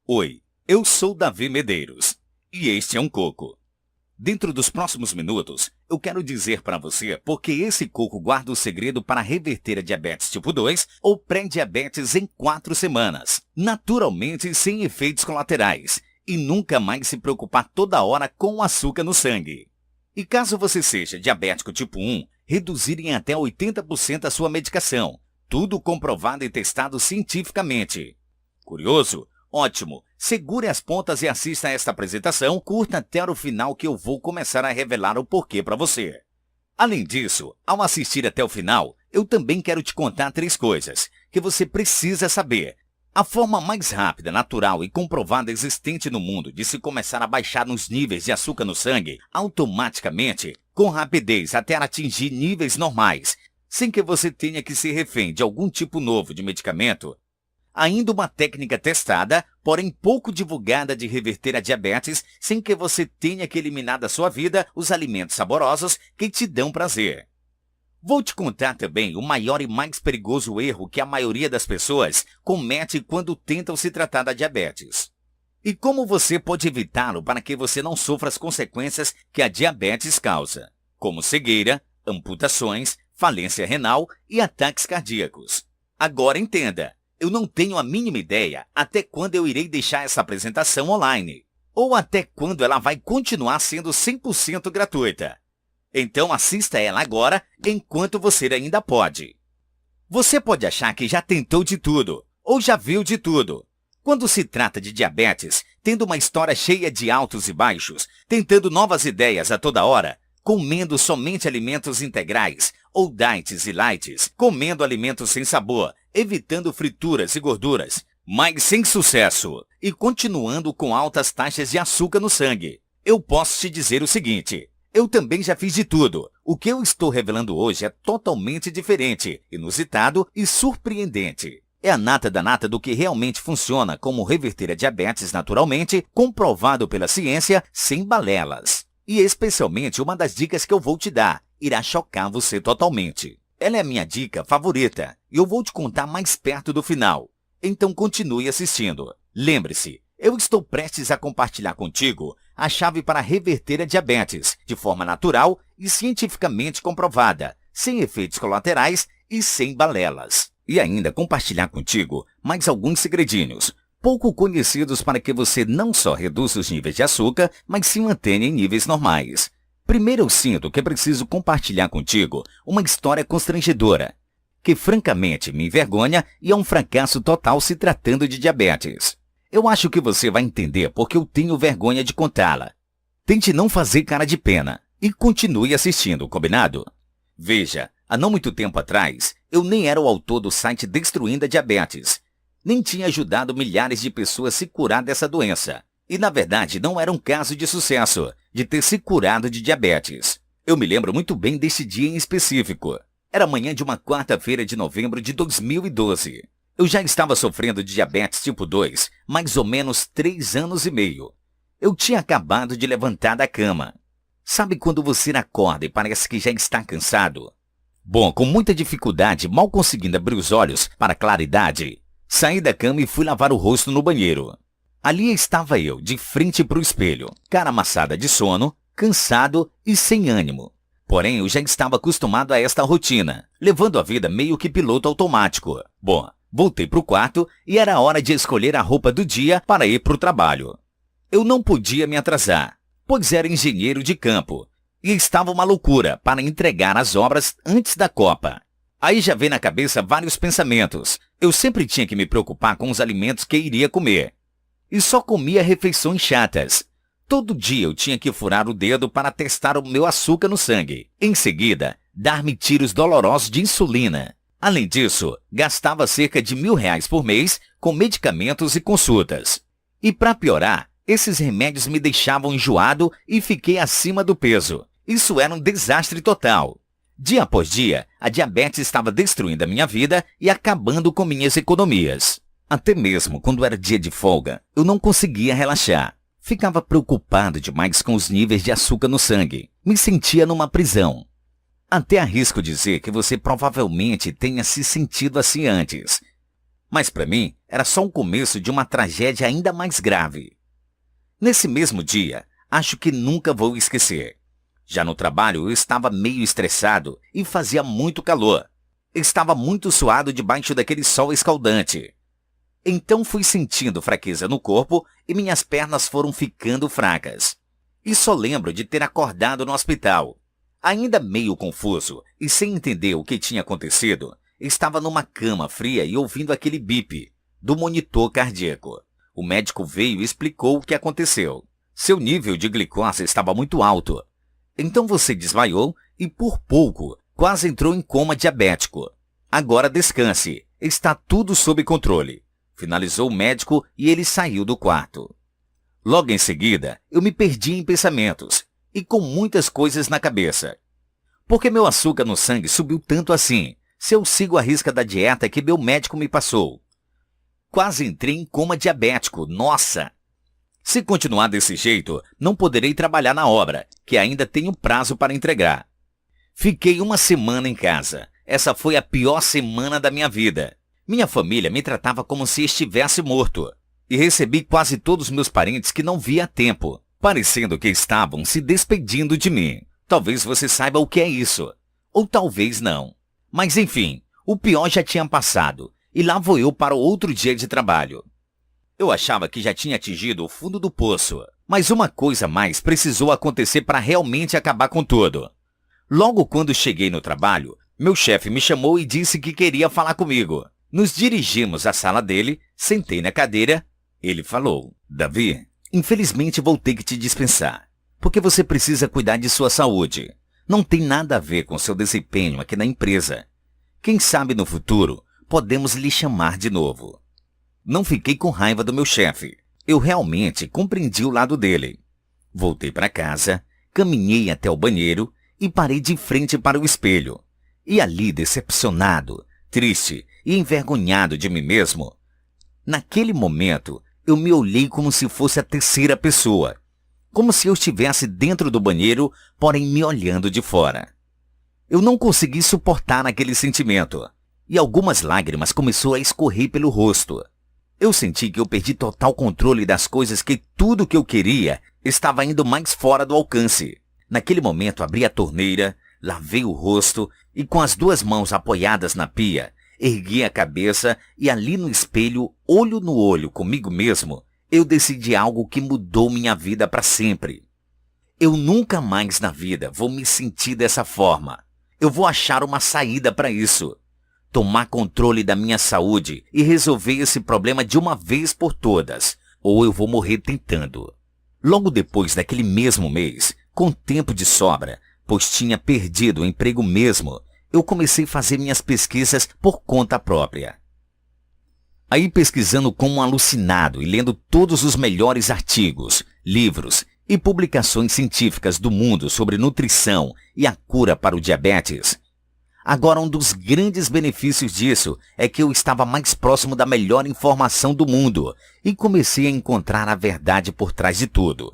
Oi, eu sou Davi Medeiros e este é um coco. Dentro dos próximos minutos, eu quero dizer para você porque esse coco guarda o segredo para reverter a diabetes tipo 2 ou pré-diabetes em 4 semanas, naturalmente sem efeitos colaterais, e nunca mais se preocupar toda hora com o açúcar no sangue. E caso você seja diabético tipo 1, reduzir em até 80% a sua medicação, tudo comprovado e testado cientificamente. Curioso? Ótimo! Segure as pontas e assista a esta apresentação, curta até o final que eu vou começar a revelar o porquê para você. Além disso, ao assistir até o final, eu também quero te contar 3 coisas que você precisa saber. A forma mais rápida, natural e comprovada existente no mundo de se começar a baixar os níveis de açúcar no sangue automaticamente, com rapidez até atingir níveis normais, sem que você tenha que ser refém de algum tipo novo de medicamento. Ainda uma técnica testada, porém pouco divulgada de reverter a diabetes sem que você tenha que eliminar da sua vida os alimentos saborosos que te dão prazer. Vou te contar também o maior e mais perigoso erro que a maioria das pessoas comete quando tentam se tratar da diabetes. E como você pode evitá-lo para que você não sofra as consequências que a diabetes causa, como cegueira, amputações, falência renal e ataques cardíacos. Agora entenda! Eu não tenho a mínima ideia até quando eu irei deixar essa apresentação online, ou até quando ela vai continuar sendo 100% gratuita. Então assista ela agora, enquanto você ainda pode. Você pode achar que já tentou de tudo, ou já viu de tudo. Quando se trata de diabetes, tendo uma história cheia de altos e baixos, tentando novas ideias a toda hora, comendo somente alimentos integrais, ou diets e lights, comendo alimentos sem sabor, evitando frituras e gorduras, mas sem sucesso, e continuando com altas taxas de açúcar no sangue. Eu posso te dizer o seguinte, eu também já fiz de tudo. O que eu estou revelando hoje é totalmente diferente, inusitado e surpreendente. É a nata da nata do que realmente funciona como reverter a diabetes naturalmente, comprovado pela ciência, sem balelas. E especialmente uma das dicas que eu vou te dar, irá chocar você totalmente. Ela é a minha dica favorita e eu vou te contar mais perto do final. Então continue assistindo. Lembre-se, eu estou prestes a compartilhar contigo a chave para reverter a diabetes de forma natural e cientificamente comprovada, sem efeitos colaterais e sem balelas. E ainda compartilhar contigo mais alguns segredinhos, pouco conhecidos para que você não só reduza os níveis de açúcar, mas se mantenha em níveis normais. Primeiro eu sinto que preciso compartilhar contigo uma história constrangedora, que francamente me envergonha e é um fracasso total se tratando de diabetes. Eu acho que você vai entender porque eu tenho vergonha de contá-la. Tente não fazer cara de pena e continue assistindo, combinado? Veja, há não muito tempo atrás, eu nem era o autor do site Destruindo a Diabetes, nem tinha ajudado milhares de pessoas a se curar dessa doença. E, na verdade, não era um caso de sucesso, de ter se curado de diabetes. Eu me lembro muito bem desse dia em específico. Era manhã de uma quarta-feira de novembro de 2012. Eu já estava sofrendo de diabetes tipo 2, mais ou menos 3 anos e meio. Eu tinha acabado de levantar da cama. Sabe quando você acorda e parece que já está cansado? Bom, com muita dificuldade, mal conseguindo abrir os olhos para a claridade, saí da cama e fui lavar o rosto no banheiro. Ali estava eu, de frente para o espelho, cara amassada de sono, cansado e sem ânimo. Porém, eu já estava acostumado a esta rotina, levando a vida meio que piloto automático. Bom, voltei para o quarto e era hora de escolher a roupa do dia para ir para o trabalho. Eu não podia me atrasar, pois era engenheiro de campo e estava uma loucura para entregar as obras antes da Copa. Aí já veio na cabeça vários pensamentos. Eu sempre tinha que me preocupar com os alimentos que iria comer. E só comia refeições chatas. Todo dia eu tinha que furar o dedo para testar o meu açúcar no sangue. Em seguida, dar-me tiros dolorosos de insulina. Além disso, gastava cerca de R$ 1.000 por mês com medicamentos e consultas. E para piorar, esses remédios me deixavam enjoado e fiquei acima do peso. Isso era um desastre total. Dia após dia, a diabetes estava destruindo a minha vida e acabando com minhas economias. Até mesmo quando era dia de folga, eu não conseguia relaxar. Ficava preocupado demais com os níveis de açúcar no sangue. Me sentia numa prisão. Até arrisco dizer que você provavelmente tenha se sentido assim antes. Mas para mim, era só o começo de uma tragédia ainda mais grave. Nesse mesmo dia, acho que nunca vou esquecer. Já no trabalho eu estava meio estressado e fazia muito calor. Estava muito suado debaixo daquele sol escaldante. Então fui sentindo fraqueza no corpo e minhas pernas foram ficando fracas. E só lembro de ter acordado no hospital. Ainda meio confuso e sem entender o que tinha acontecido, estava numa cama fria e ouvindo aquele bip do monitor cardíaco. O médico veio e explicou o que aconteceu. Seu nível de glicose estava muito alto. Então você desmaiou e por pouco quase entrou em coma diabético. Agora descanse, está tudo sob controle. Finalizou o médico e ele saiu do quarto. Logo em seguida, eu me perdi em pensamentos e com muitas coisas na cabeça. Por que meu açúcar no sangue subiu tanto assim, se eu sigo a risca da dieta que meu médico me passou? Quase entrei em coma diabético, nossa! Se continuar desse jeito, não poderei trabalhar na obra, que ainda tenho prazo para entregar. Fiquei uma semana em casa. Essa foi a pior semana da minha vida. Minha família me tratava como se estivesse morto. E recebi quase todos meus parentes que não via há tempo, parecendo que estavam se despedindo de mim. Talvez você saiba o que é isso. Ou talvez não. Mas enfim, o pior já tinha passado. E lá vou eu para outro dia de trabalho. Eu achava que já tinha atingido o fundo do poço. Mas uma coisa mais precisou acontecer para realmente acabar com tudo. Logo quando cheguei no trabalho, meu chefe me chamou e disse que queria falar comigo. Nos dirigimos à sala dele, sentei na cadeira. Ele falou: Davi, infelizmente vou ter que te dispensar, porque você precisa cuidar de sua saúde. Não tem nada a ver com seu desempenho aqui na empresa. Quem sabe no futuro podemos lhe chamar de novo. Não fiquei com raiva do meu chefe. Eu realmente compreendi o lado dele. Voltei para casa, caminhei até o banheiro e parei de frente para o espelho. E ali, decepcionado, triste e envergonhado de mim mesmo, naquele momento, eu me olhei como se fosse a terceira pessoa. Como se eu estivesse dentro do banheiro, porém me olhando de fora. Eu não consegui suportar aquele sentimento. E algumas lágrimas começaram a escorrer pelo rosto. Eu senti que eu perdi total controle das coisas, que tudo que eu queria estava indo mais fora do alcance. Naquele momento abri a torneira, lavei o rosto e com as duas mãos apoiadas na pia, ergui a cabeça e ali no espelho, olho no olho comigo mesmo, eu decidi algo que mudou minha vida para sempre. Eu nunca mais na vida vou me sentir dessa forma. Eu vou achar uma saída para isso. Tomar controle da minha saúde e resolver esse problema de uma vez por todas, ou eu vou morrer tentando. Logo depois daquele mesmo mês, com tempo de sobra, pois tinha perdido o emprego mesmo, eu comecei a fazer minhas pesquisas por conta própria. Aí pesquisando como um alucinado e lendo todos os melhores artigos, livros e publicações científicas do mundo sobre nutrição e a cura para o diabetes. Agora, um dos grandes benefícios disso é que eu estava mais próximo da melhor informação do mundo e comecei a encontrar a verdade por trás de tudo.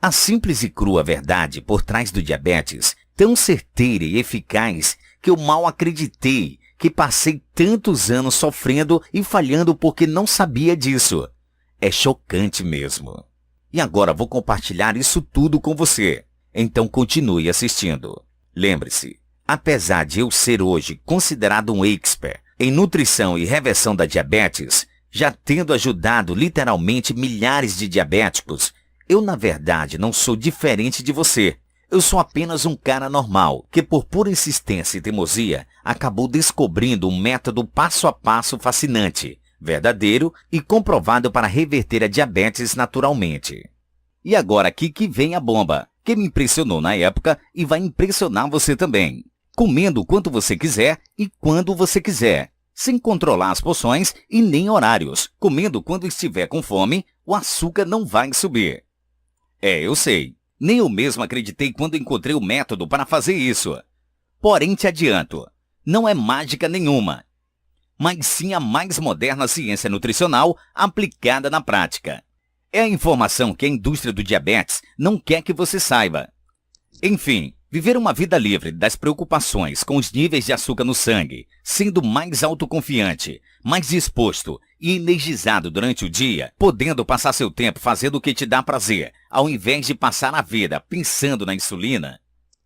A simples e crua verdade por trás do diabetes, tão certeira e eficaz que eu mal acreditei que passei tantos anos sofrendo e falhando porque não sabia disso. É chocante mesmo. E agora vou compartilhar isso tudo com você. Então continue assistindo. Lembre-se, apesar de eu ser hoje considerado um expert em nutrição e reversão da diabetes, já tendo ajudado literalmente milhares de diabéticos, eu na verdade não sou diferente de você. Eu sou apenas um cara normal, que por pura insistência e teimosia, acabou descobrindo um método passo a passo fascinante, verdadeiro e comprovado para reverter a diabetes naturalmente. E agora aqui que vem a bomba, que me impressionou na época e vai impressionar você também. Comendo o quanto você quiser e quando você quiser, sem controlar as porções e nem horários. Comendo quando estiver com fome, o açúcar não vai subir. Eu sei. Nem eu mesmo acreditei quando encontrei o método para fazer isso. Porém, te adianto, não é mágica nenhuma, mas sim a mais moderna ciência nutricional aplicada na prática. É a informação que a indústria do diabetes não quer que você saiba. Enfim, Viver uma vida livre das preocupações com os níveis de açúcar no sangue, sendo mais autoconfiante, mais disposto e energizado durante o dia, podendo passar seu tempo fazendo o que te dá prazer, ao invés de passar a vida pensando na insulina.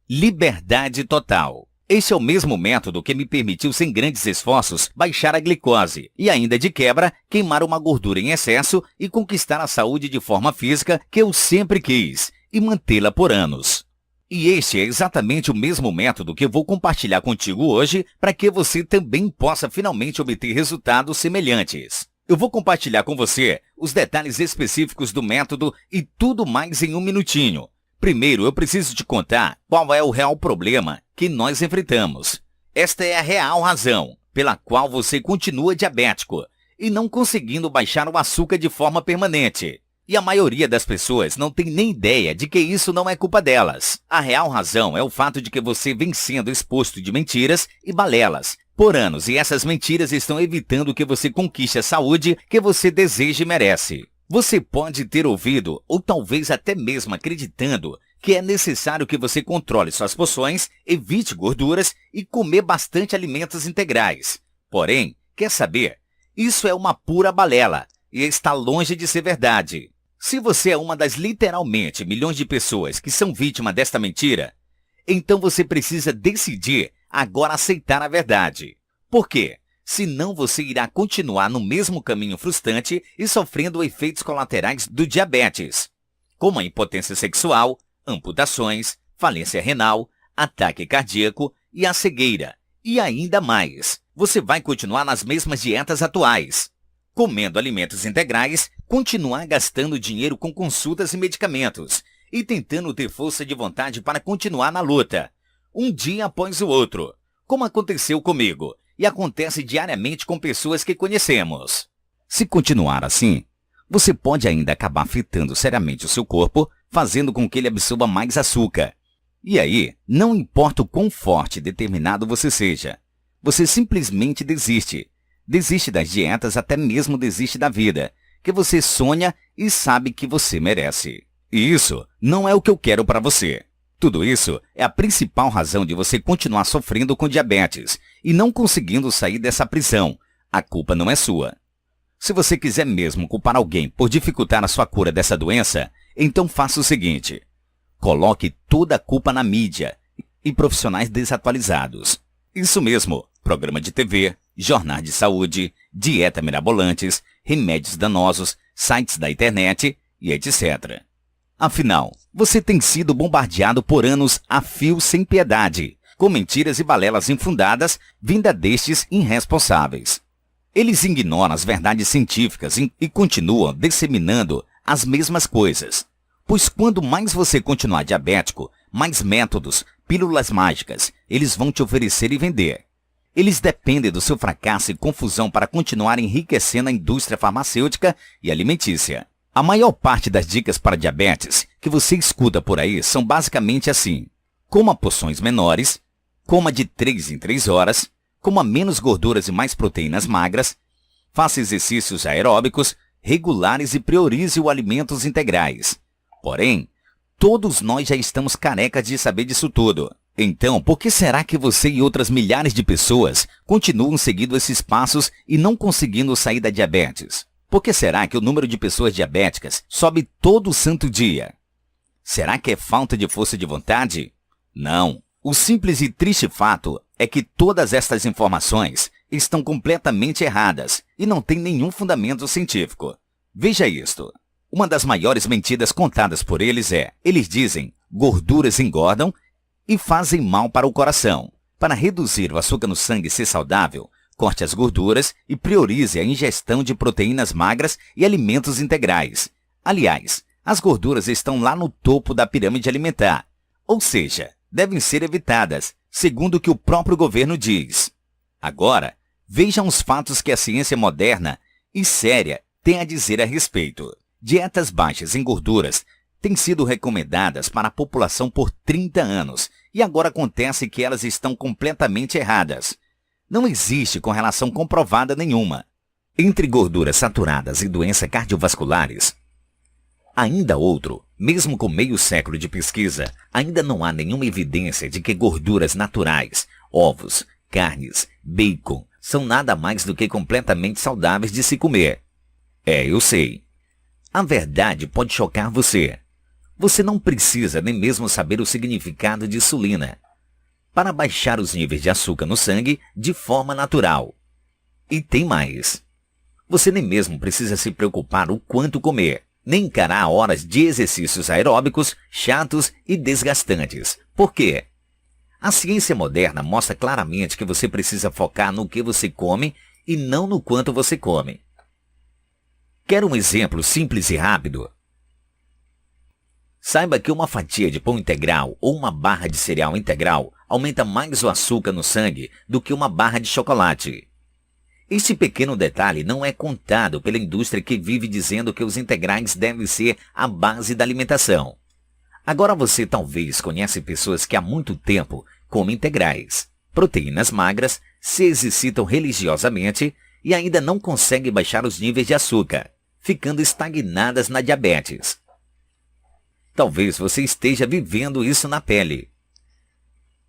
Liberdade total. Este é o mesmo método que me permitiu, sem grandes esforços, baixar a glicose e ainda de quebra, queimar uma gordura em excesso e conquistar a saúde de forma física que eu sempre quis e mantê-la por anos. E este é exatamente o mesmo método que eu vou compartilhar contigo hoje para que você também possa finalmente obter resultados semelhantes. Eu vou compartilhar com você os detalhes específicos do método e tudo mais em um minutinho. Primeiro, eu preciso te contar qual é o real problema que nós enfrentamos. Esta é a real razão pela qual você continua diabético e não conseguindo baixar o açúcar de forma permanente. E a maioria das pessoas não tem nem ideia de que isso não é culpa delas. A real razão é o fato de que você vem sendo exposto de mentiras e balelas por anos, e essas mentiras estão evitando que você conquiste a saúde que você deseja e merece. Você pode ter ouvido, ou talvez até mesmo acreditando, que é necessário que você controle suas porções, evite gorduras e comer bastante alimentos integrais. Porém, quer saber? Isso é uma pura balela e está longe de ser verdade. Se você é uma das literalmente milhões de pessoas que são vítimas desta mentira, então você precisa decidir agora aceitar a verdade. Por quê? Senão você irá continuar no mesmo caminho frustrante e sofrendo efeitos colaterais do diabetes, como a impotência sexual, amputações, falência renal, ataque cardíaco e a cegueira. E ainda mais, você vai continuar nas mesmas dietas atuais, comendo alimentos integrais, continuar gastando dinheiro com consultas e medicamentos e tentando ter força de vontade para continuar na luta, um dia após o outro, como aconteceu comigo e acontece diariamente com pessoas que conhecemos. Se continuar assim, você pode ainda acabar afetando seriamente o seu corpo, fazendo com que ele absorva mais açúcar. E aí, não importa o quão forte e determinado você seja, você simplesmente desiste. Desiste das dietas, até mesmo desiste da vida, que você sonha e sabe que você merece. E isso não é o que eu quero para você. Tudo isso é a principal razão de você continuar sofrendo com diabetes e não conseguindo sair dessa prisão. A culpa não é sua. Se você quiser mesmo culpar alguém por dificultar a sua cura dessa doença, então faça o seguinte: coloque toda a culpa na mídia e profissionais desatualizados. Isso mesmo, programa de TV, jornais de saúde, dieta mirabolantes, remédios danosos, sites da internet e etc. Afinal, você tem sido bombardeado por anos a fio sem piedade, com mentiras e balelas infundadas vinda destes irresponsáveis. Eles ignoram as verdades científicas e continuam disseminando as mesmas coisas. Pois quanto mais você continuar diabético, mais métodos, pílulas mágicas, eles vão te oferecer e vender. Eles dependem do seu fracasso e confusão para continuar enriquecendo a indústria farmacêutica e alimentícia. A maior parte das dicas para diabetes que você escuta por aí são basicamente assim: coma porções menores, coma de 3 em 3 horas, coma menos gorduras e mais proteínas magras, faça exercícios aeróbicos regulares e priorize os alimentos integrais. Porém, todos nós já estamos carecas de saber disso tudo. Então, por que será que você e outras milhares de pessoas continuam seguindo esses passos e não conseguindo sair da diabetes? Por que será que o número de pessoas diabéticas sobe todo santo dia? Será que é falta de força de vontade? Não. O simples e triste fato é que todas estas informações estão completamente erradas e não têm nenhum fundamento científico. Veja isto. Uma das maiores mentiras contadas por eles é: eles dizem gorduras engordam e fazem mal para o coração. Para reduzir o açúcar no sangue e ser saudável, corte as gorduras e priorize a ingestão de proteínas magras e alimentos integrais. Aliás, as gorduras estão lá no topo da pirâmide alimentar, ou seja, devem ser evitadas, segundo o que o próprio governo diz. Agora, vejam os fatos que a ciência moderna e séria tem a dizer a respeito. Dietas baixas em gorduras têm sido recomendadas para a população por 30 anos e agora acontece que elas estão completamente erradas. Não existe correlação comprovada nenhuma entre gorduras saturadas e doenças cardiovasculares. Ainda outro Mesmo com meio século de pesquisa, ainda não há nenhuma evidência de que gorduras naturais, ovos, carnes, bacon, são nada mais do que completamente saudáveis de se comer. Eu sei. A verdade pode chocar você. Você não precisa nem mesmo saber o significado de insulina para baixar os níveis de açúcar no sangue de forma natural. E tem mais. Você nem mesmo precisa se preocupar o quanto comer, nem encarar horas de exercícios aeróbicos chatos e desgastantes. Por quê? A ciência moderna mostra claramente que você precisa focar no que você come e não no quanto você come. Quer um exemplo simples e rápido? Saiba que uma fatia de pão integral ou uma barra de cereal integral aumenta mais o açúcar no sangue do que uma barra de chocolate. Este pequeno detalhe não é contado pela indústria que vive dizendo que os integrais devem ser a base da alimentação. Agora você talvez conhece pessoas que há muito tempo comem integrais, proteínas magras, se exercitam religiosamente e ainda não conseguem baixar os níveis de açúcar, ficando estagnadas na diabetes. Talvez você esteja vivendo isso na pele.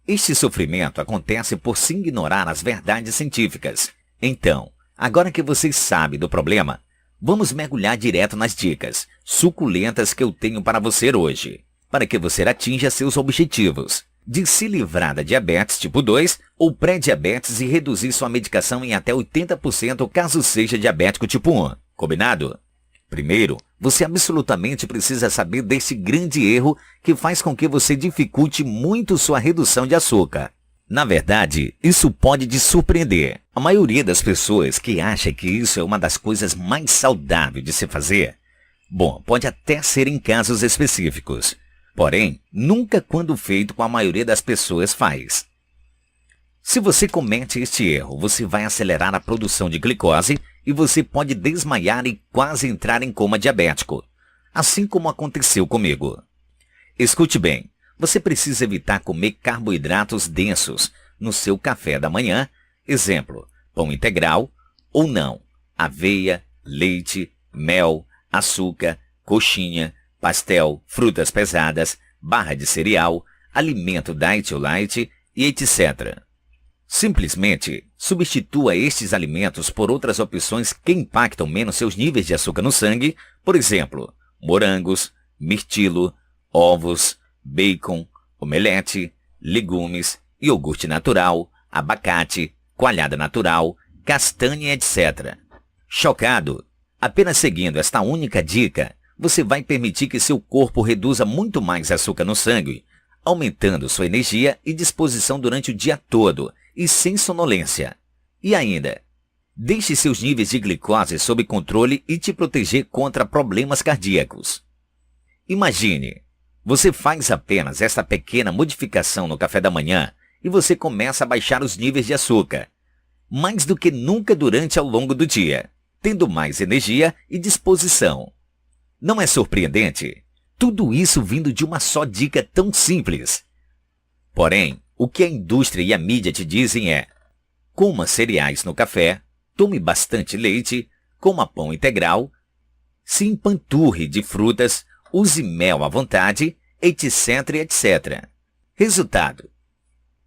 Este sofrimento acontece por se ignorar as verdades científicas. Então, agora que você sabe do problema, vamos mergulhar direto nas dicas suculentas que eu tenho para você hoje, para que você atinja seus objetivos de se livrar da diabetes tipo 2 ou pré-diabetes e reduzir sua medicação em até 80% caso seja diabético tipo 1. Combinado? Primeiro, você absolutamente precisa saber desse grande erro que faz com que você dificulte muito sua redução de açúcar. Na verdade, isso pode te surpreender. A maioria das pessoas que acha que isso é uma das coisas mais saudáveis de se fazer, bom, pode até ser em casos específicos. Porém, nunca quando feito com a maioria das pessoas faz. Se você comete este erro, você vai acelerar a produção de glicose e você pode desmaiar e quase entrar em coma diabético, assim como aconteceu comigo. Escute bem, você precisa evitar comer carboidratos densos no seu café da manhã, exemplo, pão integral ou não, aveia, leite, mel, açúcar, coxinha, pastel, frutas pesadas, barra de cereal, alimento diet ou light e etc. Simplesmente substitua estes alimentos por outras opções que impactam menos seus níveis de açúcar no sangue, por exemplo, morangos, mirtilo, ovos, bacon, omelete, legumes, iogurte natural, abacate, coalhada natural, castanha, etc. Chocado? Apenas seguindo esta única dica, você vai permitir que seu corpo reduza muito mais açúcar no sangue, aumentando sua energia e disposição durante o dia todo e sem sonolência. E ainda, deixe seus níveis de glicose sob controle e te proteger contra problemas cardíacos. Imagine, você faz apenas esta pequena modificação no café da manhã e você começa a baixar os níveis de açúcar, mais do que nunca durante ao longo do dia, tendo mais energia e disposição. Não é surpreendente? Tudo isso vindo de uma só dica tão simples. Porém, o que a indústria e a mídia te dizem é: coma cereais no café, tome bastante leite, coma pão integral, se empanturre de frutas, use mel à vontade, etc, etc. Resultado: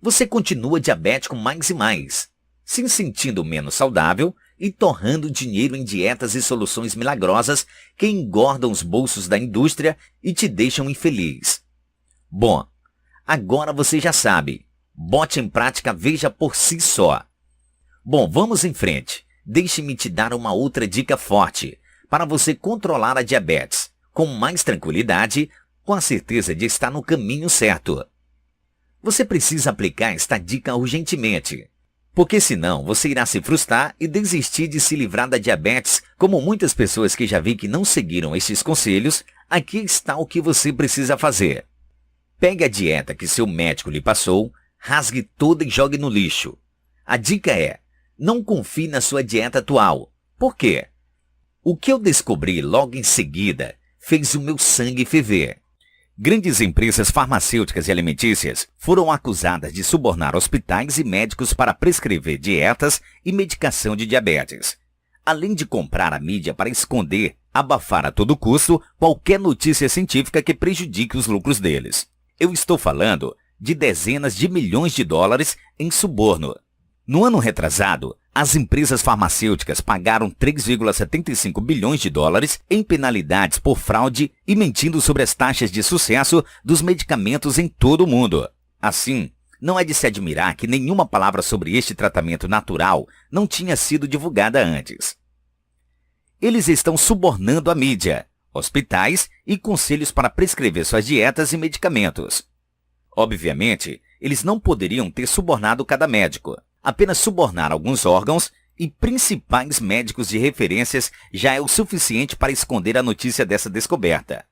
você continua diabético mais e mais, se sentindo menos saudável e torrando dinheiro em dietas e soluções milagrosas que engordam os bolsos da indústria e te deixam infeliz. Bom, agora você já sabe. Bote em prática, veja por si só. Bom, vamos em frente. Deixe-me te dar uma outra dica forte para você controlar a diabetes com mais tranquilidade, com a certeza de estar no caminho certo. Você precisa aplicar esta dica urgentemente, porque senão você irá se frustrar e desistir de se livrar da diabetes, como muitas pessoas que já vi que não seguiram estes conselhos. Aqui está o que você precisa fazer. Pegue a dieta que seu médico lhe passou, rasgue toda e jogue no lixo. A dica é: não confie na sua dieta atual. Por quê? O que eu descobri logo em seguida fez o meu sangue ferver. Grandes empresas farmacêuticas e alimentícias foram acusadas de subornar hospitais e médicos para prescrever dietas e medicação de diabetes, além de comprar a mídia para esconder abafar a todo custo qualquer notícia científica que prejudique os lucros deles. Eu estou falando de dezenas de milhões de dólares em suborno. No ano retrasado, as empresas farmacêuticas pagaram 3,75 bilhões de dólares em penalidades por fraude e mentindo sobre as taxas de sucesso dos medicamentos em todo o mundo. Assim, não é de se admirar que nenhuma palavra sobre este tratamento natural não tinha sido divulgada antes. Eles estão subornando a mídia, hospitais e conselhos para prescrever suas dietas e medicamentos. Obviamente, eles não poderiam ter subornado cada médico. Apenas subornar alguns órgãos e principais médicos de referências já é o suficiente para esconder a notícia dessa descoberta.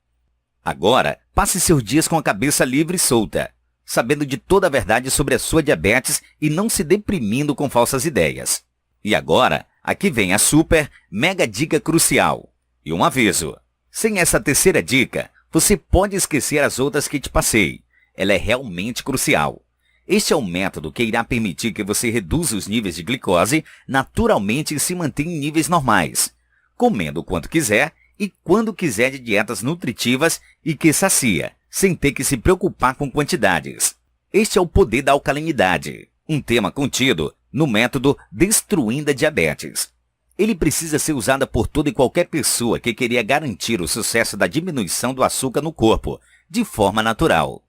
Agora, passe seus dias com a cabeça livre e solta, sabendo de toda a verdade sobre a sua diabetes e não se deprimindo com falsas ideias. E agora, aqui vem a super, mega dica crucial. E um aviso. Sem essa terceira dica, você pode esquecer as outras que te passei. Ela é realmente crucial. Este é um método que irá permitir que você reduza os níveis de glicose naturalmente e se mantenha em níveis normais, comendo o quanto quiser e quando quiser de dietas nutritivas e que sacia, sem ter que se preocupar com quantidades. Este é o poder da alcalinidade, um tema contido no método Destruindo a Diabetes. Ele precisa ser usado por toda e qualquer pessoa que queria garantir o sucesso da diminuição do açúcar no corpo, de forma natural.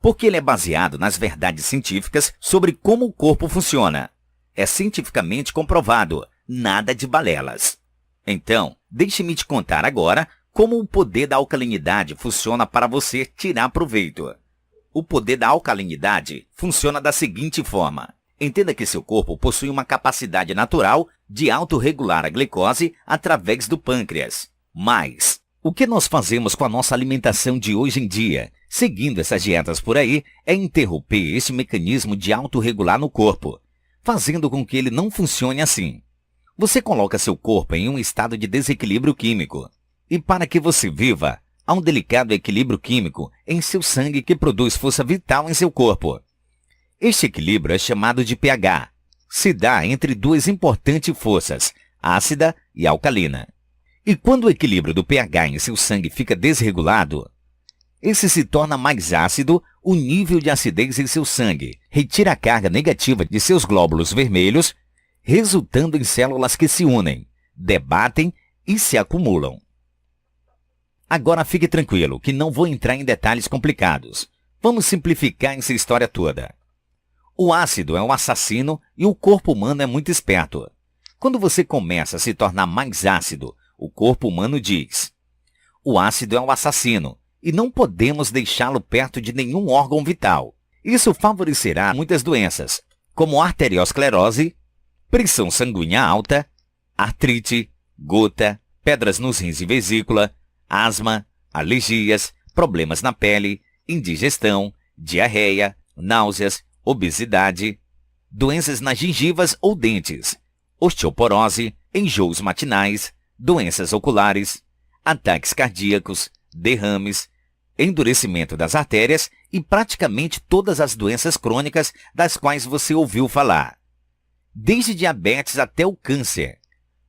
Porque ele é baseado nas verdades científicas sobre como o corpo funciona. É cientificamente comprovado, nada de balelas. Então, deixe-me te contar agora como o poder da alcalinidade funciona para você tirar proveito. O poder da alcalinidade funciona da seguinte forma. Entenda que seu corpo possui uma capacidade natural de autorregular a glicose através do pâncreas. Mas, o que nós fazemos com a nossa alimentação de hoje em dia, seguindo essas dietas por aí, é interromper esse mecanismo de autorregular no corpo, fazendo com que ele não funcione assim. Você coloca seu corpo em um estado de desequilíbrio químico. E para que você viva, há um delicado equilíbrio químico em seu sangue que produz força vital em seu corpo. Este equilíbrio é chamado de pH. Se dá entre duas importantes forças, ácida e alcalina. E quando o equilíbrio do pH em seu sangue fica desregulado, esse se torna mais ácido, o nível de acidez em seu sangue retira a carga negativa de seus glóbulos vermelhos, resultando em células que se unem, debatem e se acumulam. Agora fique tranquilo, que não vou entrar em detalhes complicados. Vamos simplificar essa história toda. O ácido é um assassino e o corpo humano é muito esperto. Quando você começa a se tornar mais ácido, o corpo humano diz: o ácido é um assassino e não podemos deixá-lo perto de nenhum órgão vital. Isso favorecerá muitas doenças, como arteriosclerose, pressão sanguínea alta, artrite, gota, pedras nos rins e vesícula, asma, alergias, problemas na pele, indigestão, diarreia, náuseas, obesidade, doenças nas gengivas ou dentes, osteoporose, enjoos matinais, doenças oculares, ataques cardíacos, derrames, endurecimento das artérias e praticamente todas as doenças crônicas das quais você ouviu falar. Desde diabetes até o câncer.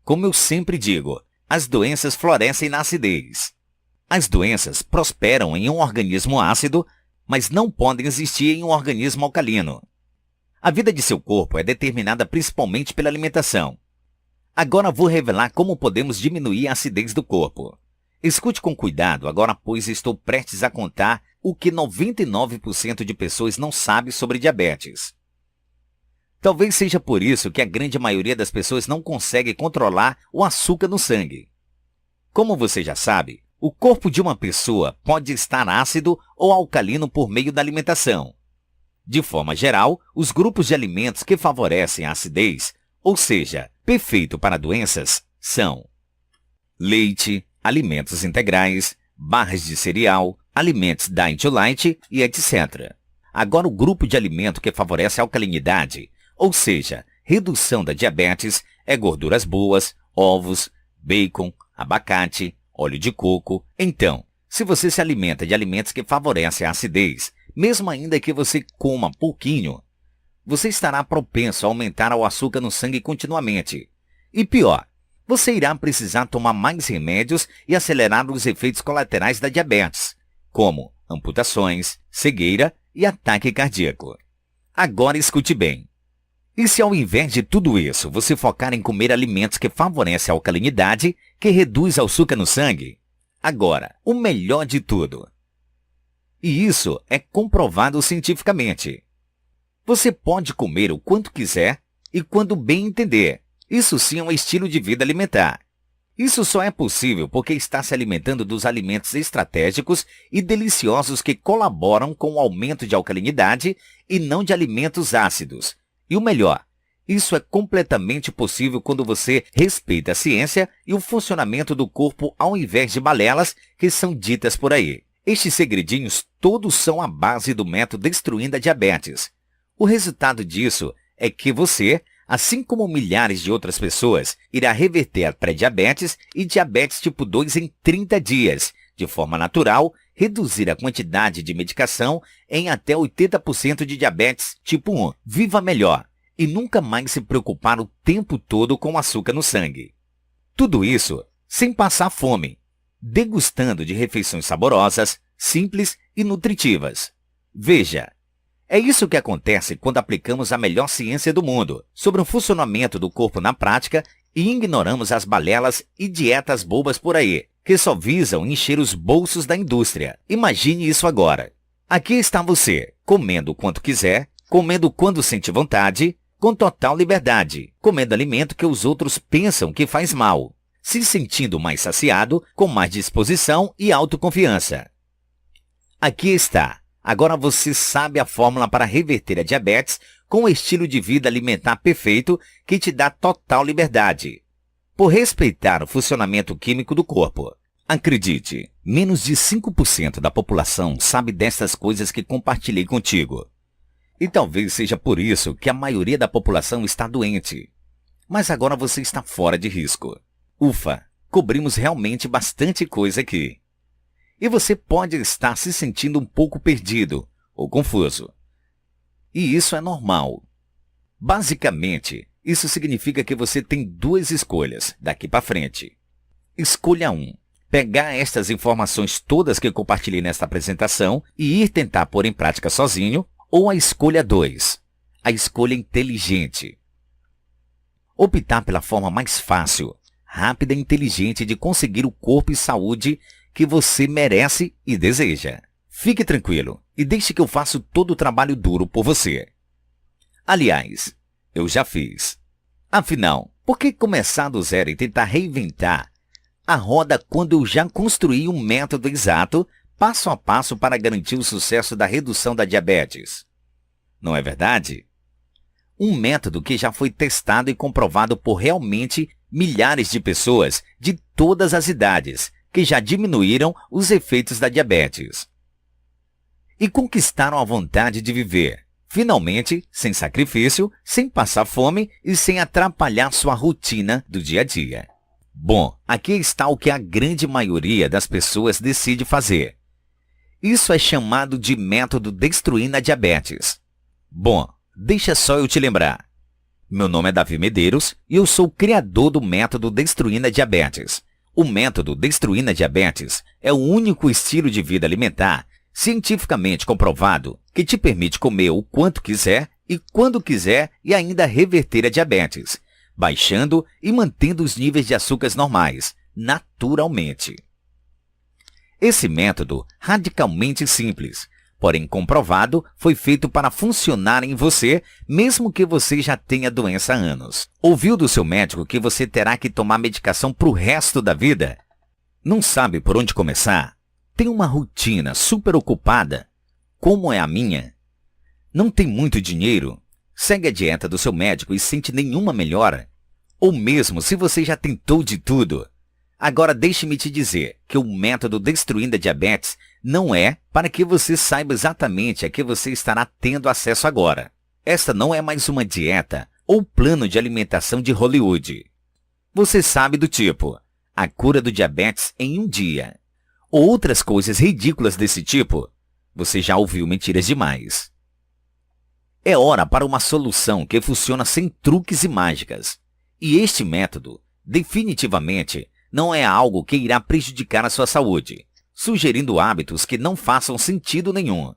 Como eu sempre digo, as doenças florescem na acidez. As doenças prosperam em um organismo ácido, mas não podem existir em um organismo alcalino. A vida de seu corpo é determinada principalmente pela alimentação. Agora vou revelar como podemos diminuir a acidez do corpo. Escute com cuidado agora, pois estou prestes a contar o que 99% de pessoas não sabe sobre diabetes. Talvez seja por isso que a grande maioria das pessoas não consegue controlar o açúcar no sangue. Como você já sabe, o corpo de uma pessoa pode estar ácido ou alcalino por meio da alimentação. De forma geral, os grupos de alimentos que favorecem a acidez, ou seja, perfeito para doenças, são leite, alimentos integrais, barras de cereal, alimentos Diet Light e etc. Agora o grupo de alimento que favorece a alcalinidade, ou seja, redução da diabetes, é gorduras boas, ovos, bacon, abacate, óleo de coco. Então, se você se alimenta de alimentos que favorecem a acidez, mesmo ainda que você coma pouquinho, você estará propenso a aumentar o açúcar no sangue continuamente. E pior, você irá precisar tomar mais remédios e acelerar os efeitos colaterais da diabetes, como amputações, cegueira e ataque cardíaco. Agora escute bem. E se ao invés de tudo isso, você focar em comer alimentos que favorecem a alcalinidade, que reduz o açúcar no sangue? Agora, o melhor de tudo. E isso é comprovado cientificamente. Você pode comer o quanto quiser e quando bem entender. Isso sim é um estilo de vida alimentar. Isso só é possível porque está se alimentando dos alimentos estratégicos e deliciosos que colaboram com o aumento de alcalinidade e não de alimentos ácidos. E o melhor, isso é completamente possível quando você respeita a ciência e o funcionamento do corpo ao invés de balelas que são ditas por aí. Estes segredinhos todos são a base do método Destruindo a Diabetes. O resultado disso é que você, assim como milhares de outras pessoas, irá reverter a pré-diabetes e diabetes tipo 2 em 30 dias, de forma natural, reduzir a quantidade de medicação em até 80% de diabetes tipo 1. Viva melhor e nunca mais se preocupar o tempo todo com açúcar no sangue. Tudo isso sem passar fome, degustando de refeições saborosas, simples e nutritivas. Veja, é isso que acontece quando aplicamos a melhor ciência do mundo sobre o funcionamento do corpo na prática e ignoramos as balelas e dietas bobas por aí, que só visam encher os bolsos da indústria. Imagine isso agora. Aqui está você, comendo o quanto quiser, comendo quando sente vontade, com total liberdade, comendo alimento que os outros pensam que faz mal, se sentindo mais saciado, com mais disposição e autoconfiança. Aqui está. Agora você sabe a fórmula para reverter a diabetes com o estilo de vida alimentar perfeito que te dá total liberdade, por respeitar o funcionamento químico do corpo. Acredite, menos de 5% da população sabe dessas coisas que compartilhei contigo. E talvez seja por isso que a maioria da população está doente. Mas agora você está fora de risco. Ufa, cobrimos realmente bastante coisa aqui. E você pode estar se sentindo um pouco perdido ou confuso. E isso é normal. Basicamente, isso significa que você tem duas escolhas daqui para frente. Escolha 1. Pegar estas informações todas que eu compartilhei nesta apresentação e ir tentar pôr em prática sozinho. Ou a escolha 2. A escolha inteligente. Optar pela forma mais fácil, rápida e inteligente de conseguir o corpo e saúde que você merece e deseja. Fique tranquilo e deixe que eu faça todo o trabalho duro por você. Aliás, eu já fiz. Afinal, por que começar do zero e tentar reinventar a roda quando eu já construí um método exato, passo a passo para garantir o sucesso da redução da diabetes? Não é verdade? Um método que já foi testado e comprovado por realmente milhares de pessoas de todas as idades, que já diminuíram os efeitos da diabetes. E conquistaram a vontade de viver, finalmente, sem sacrifício, sem passar fome e sem atrapalhar sua rotina do dia a dia. Bom, aqui está o que a grande maioria das pessoas decide fazer. Isso é chamado de método Destruindo a Diabetes. Bom, deixa só eu te lembrar. Meu nome é Davi Medeiros e eu sou o criador do método Destruindo a Diabetes. O método Destruindo a Diabetes é o único estilo de vida alimentar cientificamente comprovado que te permite comer o quanto quiser e quando quiser e ainda reverter a diabetes, baixando e mantendo os níveis de açúcares normais, naturalmente. Esse método, radicalmente simples, porém comprovado, foi feito para funcionar em você, mesmo que você já tenha doença há anos. Ouviu do seu médico que você terá que tomar medicação para o resto da vida? Não sabe por onde começar? Tem uma rotina super ocupada, como é a minha? Não tem muito dinheiro? Segue a dieta do seu médico e sente nenhuma melhora? Ou mesmo se você já tentou de tudo? Agora deixe-me te dizer que o método Destruindo a Diabetes não é para que você saiba exatamente a que você estará tendo acesso agora. Esta não é mais uma dieta ou plano de alimentação de Hollywood. Você sabe do tipo, a cura do diabetes em um dia. Ou outras coisas ridículas desse tipo. Você já ouviu mentiras demais. É hora para uma solução que funciona sem truques e mágicas. E este método definitivamente não é algo que irá prejudicar a sua saúde, sugerindo hábitos que não façam sentido nenhum.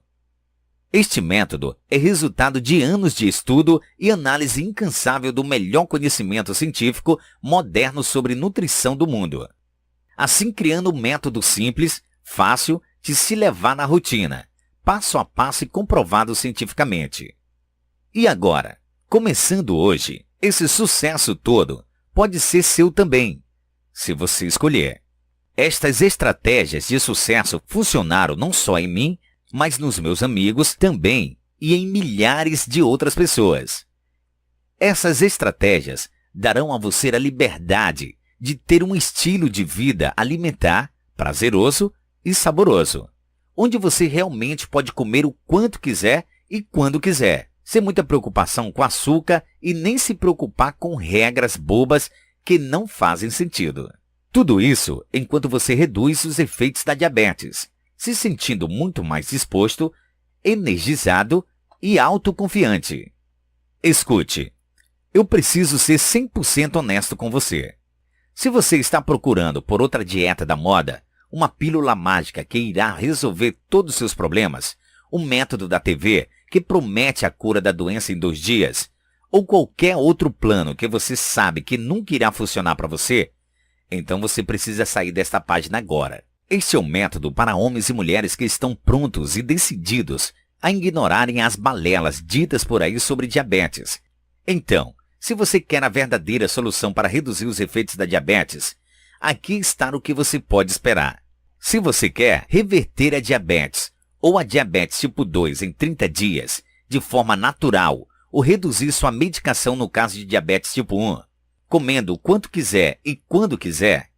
Este método é resultado de anos de estudo e análise incansável do melhor conhecimento científico moderno sobre nutrição do mundo. Assim, criando um método simples, fácil de se levar na rotina, passo a passo e comprovado cientificamente. E agora, começando hoje, esse sucesso todo pode ser seu também, se você escolher. Estas estratégias de sucesso funcionaram não só em mim, mas nos meus amigos também e em milhares de outras pessoas. Essas estratégias darão a você a liberdade de ter um estilo de vida alimentar prazeroso e saboroso, onde você realmente pode comer o quanto quiser e quando quiser, sem muita preocupação com açúcar e nem se preocupar com regras bobas que não fazem sentido. Tudo isso enquanto você reduz os efeitos da diabetes, se sentindo muito mais disposto, energizado e autoconfiante. Escute, eu preciso ser 100% honesto com você. Se você está procurando por outra dieta da moda, uma pílula mágica que irá resolver todos os seus problemas, um método da TV que promete a cura da doença em 2 dias, ou qualquer outro plano que você sabe que nunca irá funcionar para você, então você precisa sair desta página agora. Este é um método para homens e mulheres que estão prontos e decididos a ignorarem as balelas ditas por aí sobre diabetes. Então, se você quer a verdadeira solução para reduzir os efeitos da diabetes, aqui está o que você pode esperar. Se você quer reverter a diabetes ou a diabetes tipo 2 em 30 dias, de forma natural, ou reduzir sua medicação no caso de diabetes tipo 1, comendo o quanto quiser e quando quiser,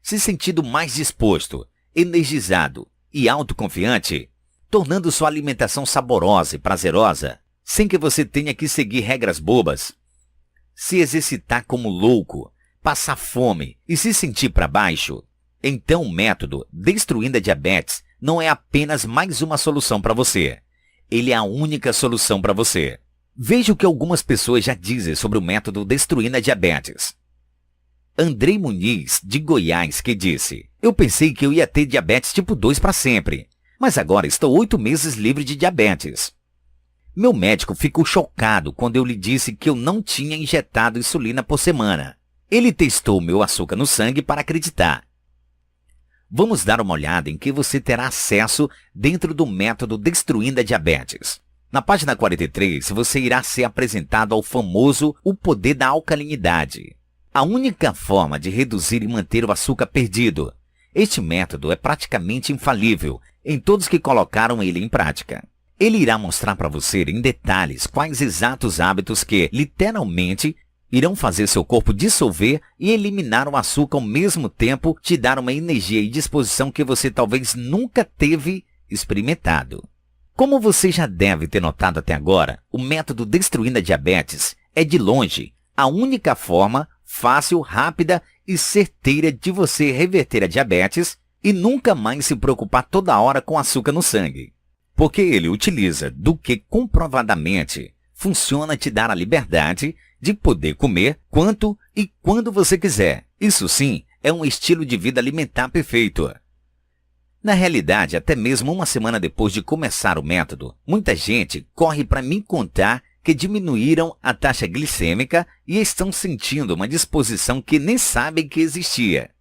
se sentindo mais disposto, energizado e autoconfiante, tornando sua alimentação saborosa e prazerosa, sem que você tenha que seguir regras bobas, se exercitar como louco, passar fome e se sentir para baixo, então o método Destruindo a Diabetes não é apenas mais uma solução para você. Ele é a única solução para você. Veja o que algumas pessoas já dizem sobre o método Destruindo a Diabetes. Andrei Muniz, de Goiás, que disse: eu pensei que eu ia ter diabetes tipo 2 para sempre, mas agora estou 8 meses livre de diabetes. Meu médico ficou chocado quando eu lhe disse que eu não tinha injetado insulina por semana. Ele testou meu açúcar no sangue para acreditar. Vamos dar uma olhada em que você terá acesso dentro do método Destruindo a Diabetes. Na página 43, você irá ser apresentado ao famoso O Poder da Alcalinidade. A única forma de reduzir e manter o açúcar perdido. Este método é praticamente infalível em todos que colocaram ele em prática. Ele irá mostrar para você em detalhes quais exatos hábitos que, literalmente, irão fazer seu corpo dissolver e eliminar o açúcar ao mesmo tempo, te dar uma energia e disposição que você talvez nunca teve experimentado. Como você já deve ter notado até agora, o método Destruindo a Diabetes é de longe a única forma fácil, rápida e certeira de você reverter a diabetes e nunca mais se preocupar toda hora com açúcar no sangue. Porque ele utiliza do que comprovadamente funciona te dar a liberdade de poder comer quanto e quando você quiser. Isso sim é um estilo de vida alimentar perfeito. Na realidade, até mesmo uma semana depois de começar o método, muita gente corre para me contar que diminuíram a taxa glicêmica e estão sentindo uma disposição que nem sabem que existia.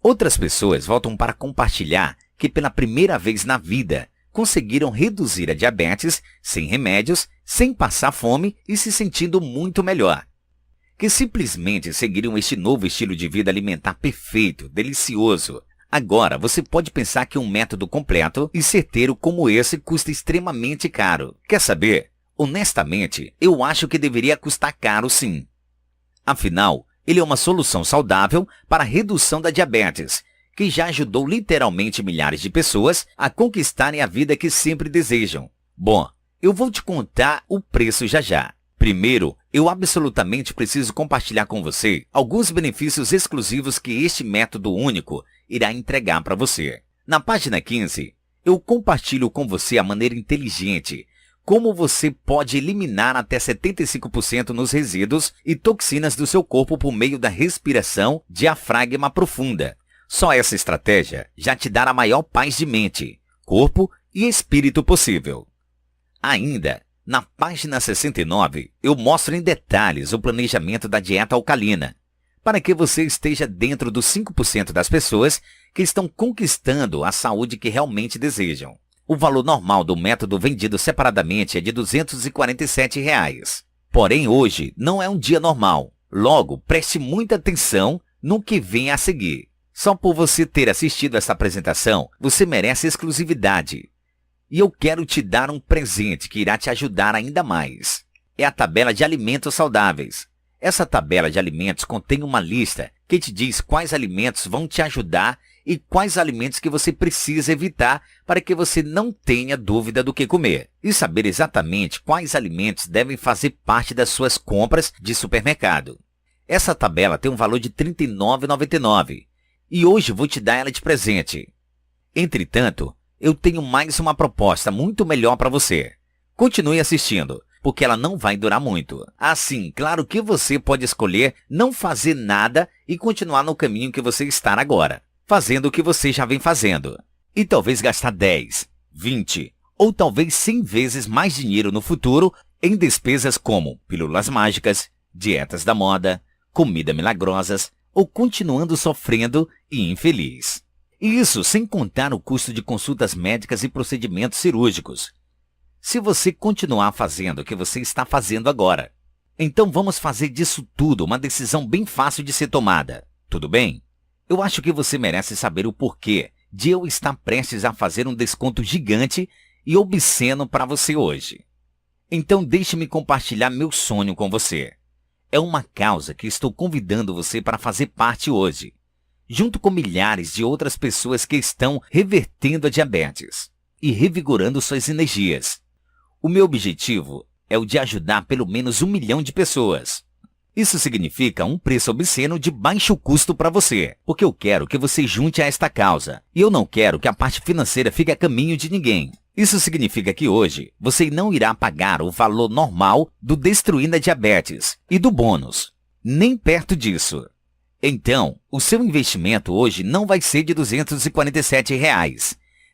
Outras pessoas voltam para compartilhar que pela primeira vez na vida conseguiram reduzir a diabetes sem remédios, sem passar fome e se sentindo muito melhor. Que simplesmente seguiram este novo estilo de vida alimentar perfeito, delicioso. Agora, você pode pensar que um método completo e certeiro como esse custa extremamente caro. Quer saber? Honestamente, eu acho que deveria custar caro sim. Afinal, ele é uma solução saudável para a redução da diabetes, que já ajudou literalmente milhares de pessoas a conquistarem a vida que sempre desejam. Bom, eu vou te contar o preço já já. Primeiro, eu absolutamente preciso compartilhar com você alguns benefícios exclusivos que este método único irá entregar para você. Na página 15, eu compartilho com você a maneira inteligente como você pode eliminar até 75% nos resíduos e toxinas do seu corpo por meio da respiração diafragma profunda. Só essa estratégia já te dará a maior paz de mente, corpo e espírito possível. Ainda, na página 69, eu mostro em detalhes o planejamento da dieta alcalina, para que você esteja dentro dos 5% das pessoas que estão conquistando a saúde que realmente desejam. O valor normal do método vendido separadamente é de R$ 247. Porém, hoje não é um dia normal. Logo, preste muita atenção no que vem a seguir. Só por você ter assistido essa apresentação, você merece exclusividade. E eu quero te dar um presente que irá te ajudar ainda mais. É a tabela de alimentos saudáveis. Essa tabela de alimentos contém uma lista que te diz quais alimentos vão te ajudar e quais alimentos que você precisa evitar para que você não tenha dúvida do que comer. E saber exatamente quais alimentos devem fazer parte das suas compras de supermercado. Essa tabela tem um valor de R$ 39,99 e hoje vou te dar ela de presente. Entretanto, eu tenho mais uma proposta muito melhor para você. Continue assistindo, porque ela não vai durar muito. Assim, claro que você pode escolher não fazer nada e continuar no caminho que você está agora, fazendo o que você já vem fazendo. E talvez gastar 10, 20 ou talvez 100 vezes mais dinheiro no futuro em despesas como pílulas mágicas, dietas da moda, comida milagrosas ou continuando sofrendo e infeliz. E isso sem contar o custo de consultas médicas e procedimentos cirúrgicos. Se você continuar fazendo o que você está fazendo agora. Então vamos fazer disso tudo uma decisão bem fácil de ser tomada. Tudo bem? Eu acho que você merece saber o porquê de eu estar prestes a fazer um desconto gigante e obsceno para você hoje. Então deixe-me compartilhar meu sonho com você. É uma causa que estou convidando você para fazer parte hoje, junto com milhares de outras pessoas que estão revertendo a diabetes e revigorando suas energias. O meu objetivo é o de ajudar pelo menos 1 milhão de pessoas. Isso significa um preço obsceno de baixo custo para você, porque eu quero que você junte a esta causa. E eu não quero que a parte financeira fique a caminho de ninguém. Isso significa que hoje você não irá pagar o valor normal do Destruindo a Diabetes e do bônus. Nem perto disso. Então, o seu investimento hoje não vai ser de R$ 247,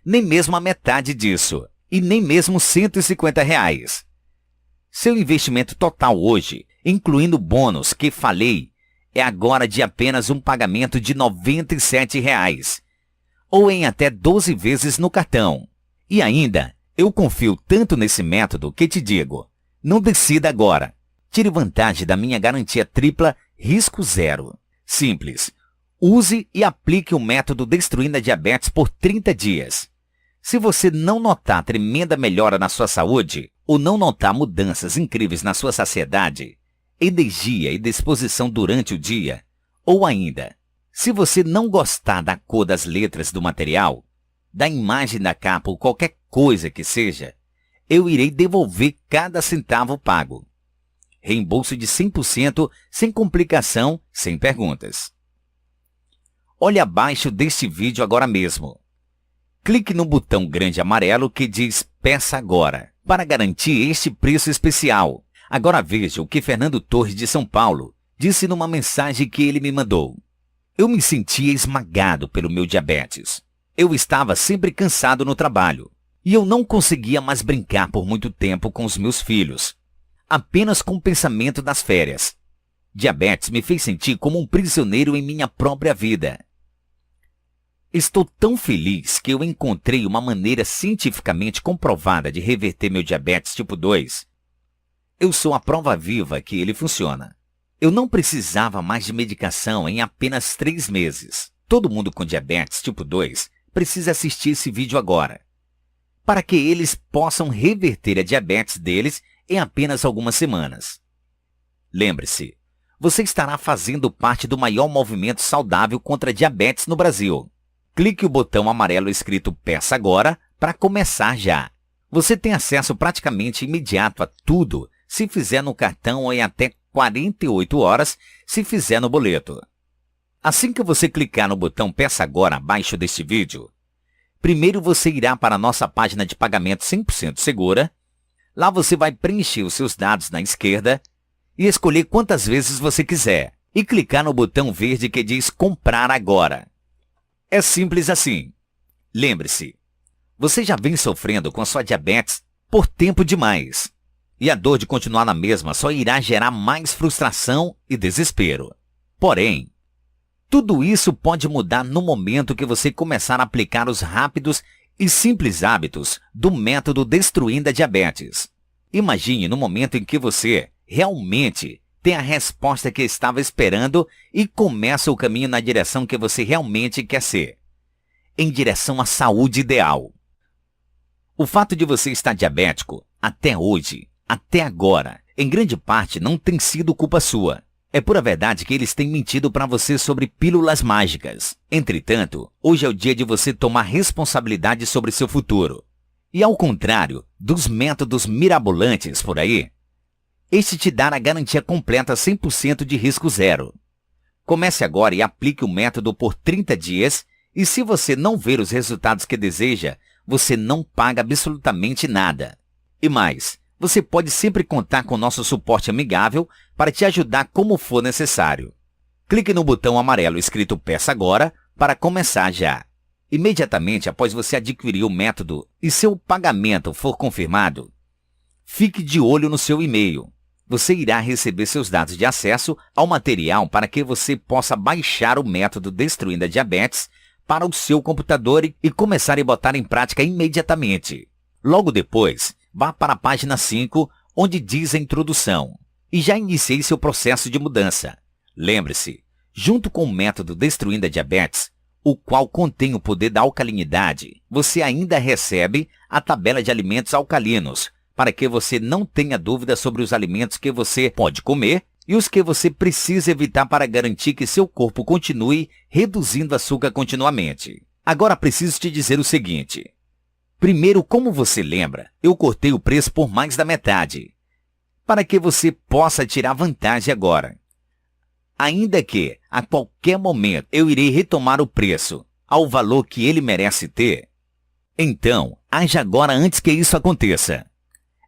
nem mesmo a metade disso. E nem mesmo R$ 150. Seu investimento total hoje, incluindo o bônus que falei, é agora de apenas um pagamento de R$ 97, ou em até 12 vezes no cartão. E ainda, eu confio tanto nesse método que te digo, não decida agora. Tire vantagem da minha garantia tripla risco zero. Simples, use e aplique o método Destruindo a Diabetes por 30 dias. Se você não notar tremenda melhora na sua saúde, ou não notar mudanças incríveis na sua saciedade, energia e disposição durante o dia, ou ainda, se você não gostar da cor das letras do material, da imagem da capa ou qualquer coisa que seja, eu irei devolver cada centavo pago. Reembolso de 100% sem complicação, sem perguntas. Olhe abaixo deste vídeo agora mesmo. Clique no botão grande amarelo que diz Peça Agora, para garantir este preço especial. Agora veja o que Fernando Torres de São Paulo disse numa mensagem que ele me mandou. Eu me sentia esmagado pelo meu diabetes. Eu estava sempre cansado no trabalho e eu não conseguia mais brincar por muito tempo com os meus filhos, apenas com o pensamento das férias. Diabetes me fez sentir como um prisioneiro em minha própria vida. Estou tão feliz que eu encontrei uma maneira cientificamente comprovada de reverter meu diabetes tipo 2. Eu sou a prova viva que ele funciona. Eu não precisava mais de medicação em apenas 3 meses. Todo mundo com diabetes tipo 2 precisa assistir esse vídeo agora, para que eles possam reverter a diabetes deles em apenas algumas semanas. Lembre-se, você estará fazendo parte do maior movimento saudável contra a diabetes no Brasil. Clique o botão amarelo escrito Peça Agora para começar já. Você tem acesso praticamente imediato a tudo se fizer no cartão ou em até 48 horas se fizer no boleto. Assim que você clicar no botão Peça Agora abaixo deste vídeo, primeiro você irá para a nossa página de pagamento 100% segura. Lá você vai preencher os seus dados na esquerda e escolher quantas vezes você quiser e clicar no botão verde que diz comprar agora. É simples assim. Lembre-se, você já vem sofrendo com a sua diabetes por tempo demais. E a dor de continuar na mesma só irá gerar mais frustração e desespero. Porém, tudo isso pode mudar no momento que você começar a aplicar os rápidos e simples hábitos do método Destruindo a Diabetes. Imagine no momento em que você realmente tem a resposta que estava esperando e começa o caminho na direção que você realmente quer ser, em direção à saúde ideal. O fato de você estar diabético até hoje, até agora, em grande parte não tem sido culpa sua. É pura verdade que eles têm mentido para você sobre pílulas mágicas. Entretanto, hoje é o dia de você tomar responsabilidade sobre seu futuro. E ao contrário dos métodos mirabolantes por aí, este te dá a garantia completa 100% de risco zero. Comece agora e aplique o método por 30 dias e se você não ver os resultados que deseja, você não paga absolutamente nada. E mais, você pode sempre contar com nosso suporte amigável para te ajudar como for necessário. Clique no botão amarelo escrito Peça Agora para começar já. Imediatamente após você adquirir o método e seu pagamento for confirmado, fique de olho no seu e-mail. Você irá receber seus dados de acesso ao material para que você possa baixar o método Destruindo a Diabetes para o seu computador e começar a botar em prática imediatamente. Logo depois, vá para a página 5, onde diz a introdução, e já iniciei seu processo de mudança. Lembre-se, junto com o método Destruindo a Diabetes, o qual contém o poder da alcalinidade, você ainda recebe a tabela de alimentos alcalinos, para que você não tenha dúvida sobre os alimentos que você pode comer e os que você precisa evitar para garantir que seu corpo continue reduzindo açúcar continuamente. Agora preciso te dizer o seguinte. Primeiro, como você lembra, eu cortei o preço por mais da metade, para que você possa tirar vantagem agora. Ainda que, a qualquer momento, eu irei retomar o preço ao valor que ele merece ter, então, haja agora antes que isso aconteça.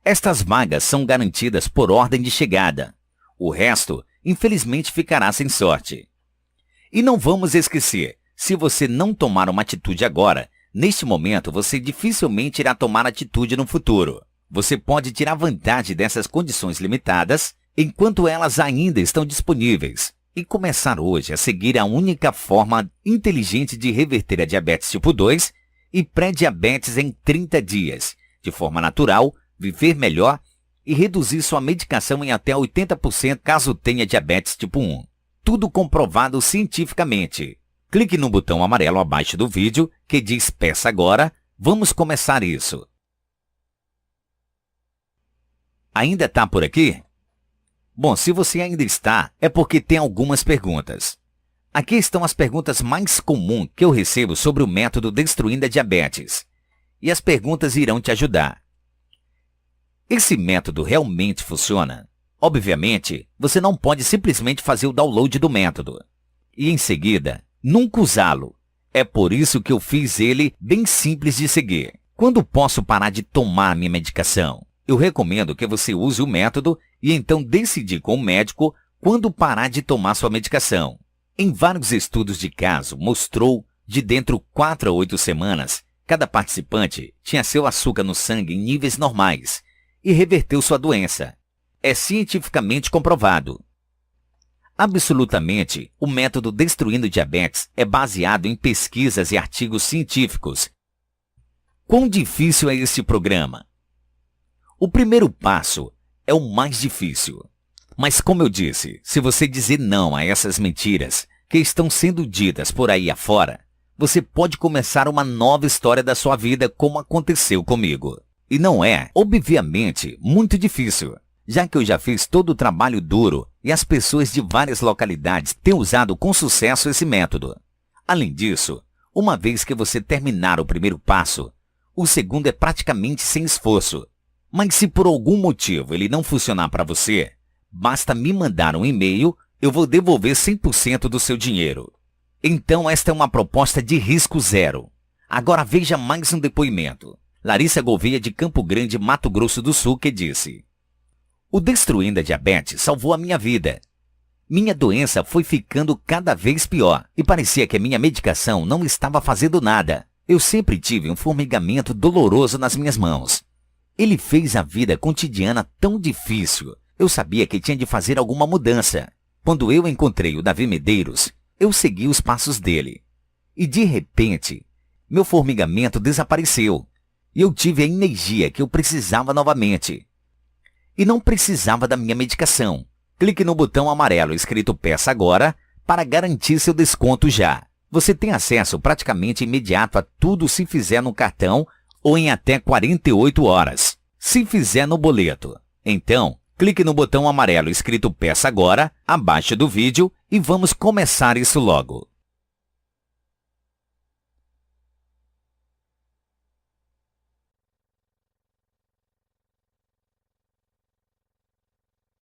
Estas vagas são garantidas por ordem de chegada. O resto, infelizmente, ficará sem sorte. E não vamos esquecer, se você não tomar uma atitude agora, neste momento você dificilmente irá tomar atitude no futuro. Você pode tirar vantagem dessas condições limitadas enquanto elas ainda estão disponíveis e começar hoje a seguir a única forma inteligente de reverter a diabetes tipo 2 e pré-diabetes em 30 dias, de forma natural, viver melhor e reduzir sua medicação em até 80% caso tenha diabetes tipo 1. Tudo comprovado cientificamente. Clique no botão amarelo abaixo do vídeo que diz Peça Agora. Vamos começar isso. Ainda está por aqui? Bom, se você ainda está, é porque tem algumas perguntas. Aqui estão as perguntas mais comuns que eu recebo sobre o método Destruindo a Diabetes. E as perguntas irão te ajudar. Esse método realmente funciona? Obviamente, você não pode simplesmente fazer o download do método e, em seguida, nunca usá-lo. É por isso que eu fiz ele bem simples de seguir. Quando posso parar de tomar minha medicação? Eu recomendo que você use o método e então decidir com o médico quando parar de tomar sua medicação. Em vários estudos de caso, mostrou de dentro 4 a 8 semanas, cada participante tinha seu açúcar no sangue em níveis normais e reverteu sua doença. É cientificamente comprovado. Absolutamente, o método Destruindo Diabetes é baseado em pesquisas e artigos científicos. Quão difícil é esse programa? O primeiro passo é o mais difícil. Mas como eu disse, se você dizer não a essas mentiras que estão sendo ditas por aí afora, você pode começar uma nova história da sua vida como aconteceu comigo. E não é, obviamente, muito difícil, já que eu já fiz todo o trabalho duro e as pessoas de várias localidades têm usado com sucesso esse método. Além disso, uma vez que você terminar o primeiro passo, o segundo é praticamente sem esforço. Mas se por algum motivo ele não funcionar para você, basta me mandar um e-mail, eu vou devolver 100% do seu dinheiro. Então esta é uma proposta de risco zero. Agora veja mais um depoimento. Larissa Gouveia de Campo Grande, Mato Grosso do Sul, que disse: o Destruindo a Diabetes salvou a minha vida. Minha doença foi ficando cada vez pior e parecia que a minha medicação não estava fazendo nada. Eu sempre tive um formigamento doloroso nas minhas mãos. Ele fez a vida cotidiana tão difícil. Eu sabia que tinha de fazer alguma mudança. Quando eu encontrei o Davi Medeiros, eu segui os passos dele. E de repente, meu formigamento desapareceu. E eu tive a energia que eu precisava novamente. E não precisava da minha medicação. Clique no botão amarelo escrito Peça Agora para garantir seu desconto já. Você tem acesso praticamente imediato a tudo se fizer no cartão ou em até 48 horas, se fizer no boleto. Então, clique no botão amarelo escrito Peça Agora, abaixo do vídeo, e vamos começar isso logo.